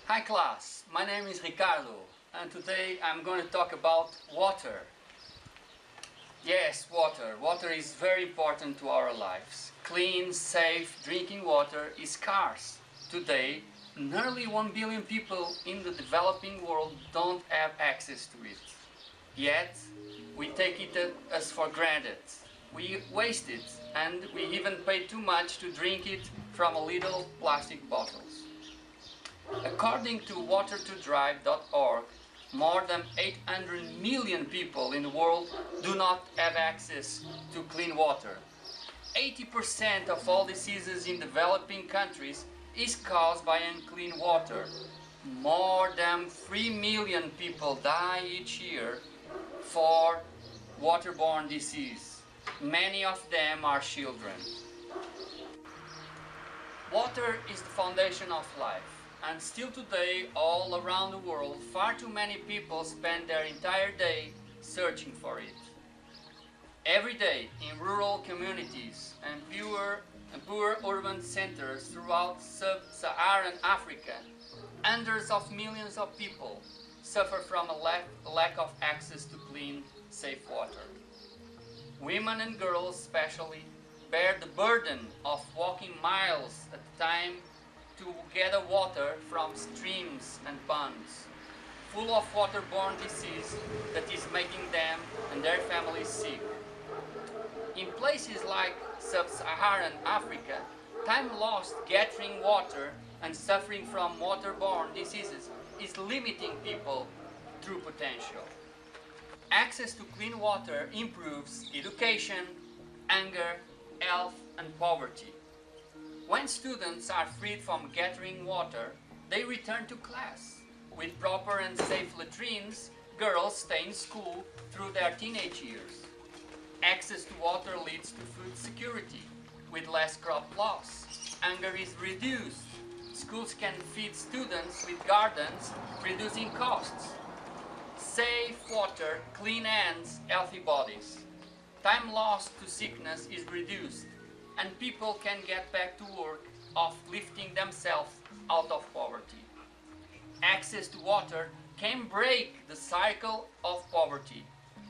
Hi class, my name is Ricardo and today I'm going to talk about water. Yes, water. Water is very important to our lives. Clean, safe drinking water is scarce. Today, nearly 1 billion people in the developing world don't have access to it. Yet, we take it as for granted. We waste it and we even pay too much to drink it from little plastic bottles. According to watertodrive.org, more than 800 million people in the world do not have access to clean water. 80% of all diseases in developing countries is caused by unclean water. More than 3 million people die each year for waterborne disease. Many of them are children. Water is the foundation of life. And still today, all around the world, far too many people spend their entire day searching for it. Every day, in rural communities and poor urban centers throughout sub-Saharan Africa, hundreds of millions of people suffer from a lack of access to clean, safe water. Women and girls especially bear the burden of walking miles at a time to gather water from streams and ponds, full of waterborne disease that is making them and their families sick. In places like sub-Saharan Africa, time lost gathering water and suffering from waterborne diseases is limiting people true potential. Access to clean water improves education, hunger, health, and poverty. When students are freed from gathering water, they return to class. With proper and safe latrines, girls stay in school through their teenage years. Access to water leads to food security. With less crop loss, hunger is reduced. Schools can feed students with gardens, reducing costs. Safe water, clean hands, healthy bodies. Time lost to sickness is reduced, and people can get back to work of lifting themselves out of poverty. Access to water can break the cycle of poverty.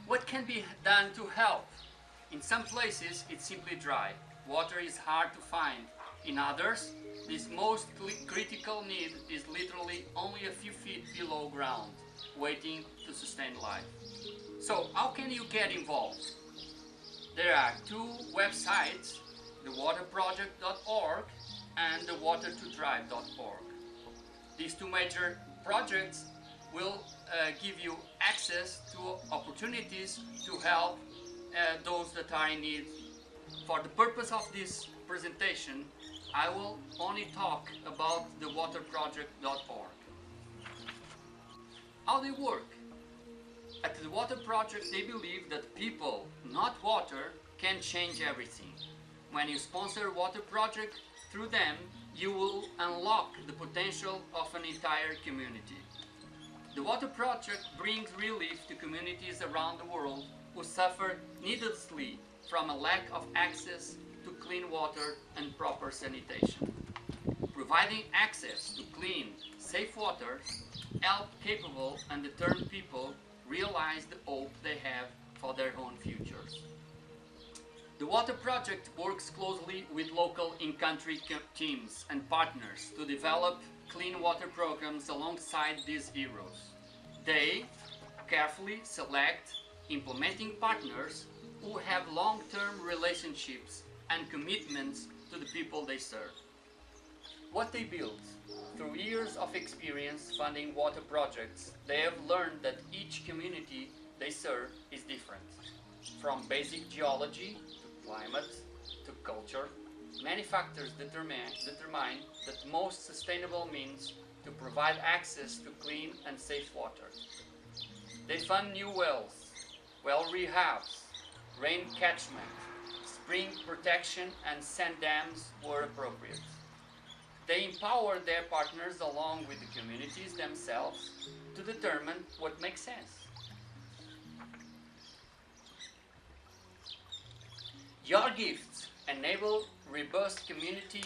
What can be done to help? In some places it's simply dry. Water is hard to find. In others, this most critical need is literally only a few feet below ground, waiting to sustain life. So how can you get involved? There are two websites, thewaterproject.org and thewatertodrive.org. These two major projects will give you access to opportunities to help those that are in need. For the purpose of this presentation, I will only talk about thewaterproject.org. How they work? At the Water Project, they believe that people, not water, can change everything. When you sponsor a water project, through them, you will unlock the potential of an entire community. The Water Project brings relief to communities around the world who suffer needlessly from a lack of access to clean water and proper sanitation. Providing access to clean, safe water help capable and determined people realize the hope they have for their own futures. The Water Project works closely with local in-country teams and partners to develop clean water programs alongside these heroes. They carefully select implementing partners who have long-term relationships and commitments to the people they serve. What they build. Through years of experience funding water projects, they have learned that each community they serve is different. From basic geology to climate to culture, many factors determine the most sustainable means to provide access to clean and safe water. They fund new wells, well rehabs, rain catchment, spring protection and sand dams where appropriate. They empower their partners along with the communities themselves to determine what makes sense. Your gifts enable robust community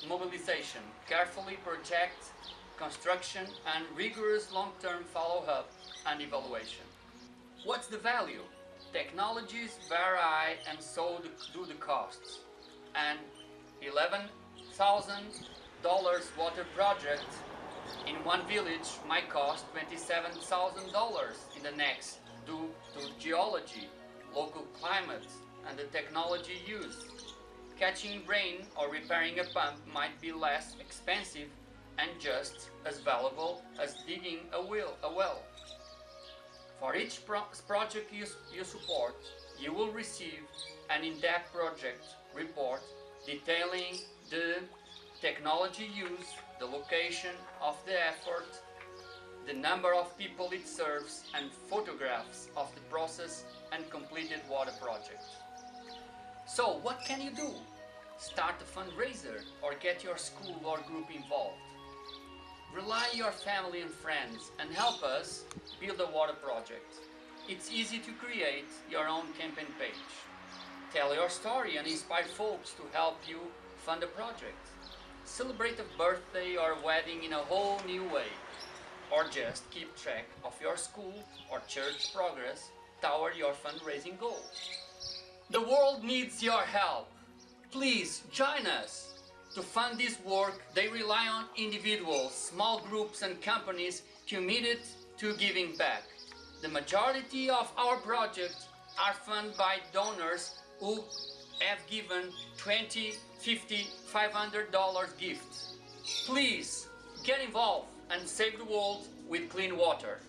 mobilization, carefully project construction, and rigorous long-term follow-up and evaluation. What's the value? Technologies vary and so do the costs. An $11,000 water project in one village might cost $27,000 in the next due to geology, local climate, and the technology used. Catching rain or repairing a pump might be less expensive and just as valuable as digging a well. For each project you support, you will receive an in-depth project report detailing the technology used, the location of the effort, the number of people it serves, and photographs of the process and completed water project. So what can you do? Start a fundraiser or get your school or group involved. Rely on your family and friends and help us build a water project. It's easy to create your own campaign page. Tell your story and inspire folks to help you fund a project. Celebrate a birthday or wedding in a whole new way. Or just keep track of your school or church progress toward your fundraising goal. The world needs your help. Please join us. To fund this work, they rely on individuals, small groups and companies committed to giving back. The majority of our projects are funded by donors who have given $20, $50, $500 gifts. Please get involved and save the world with clean water.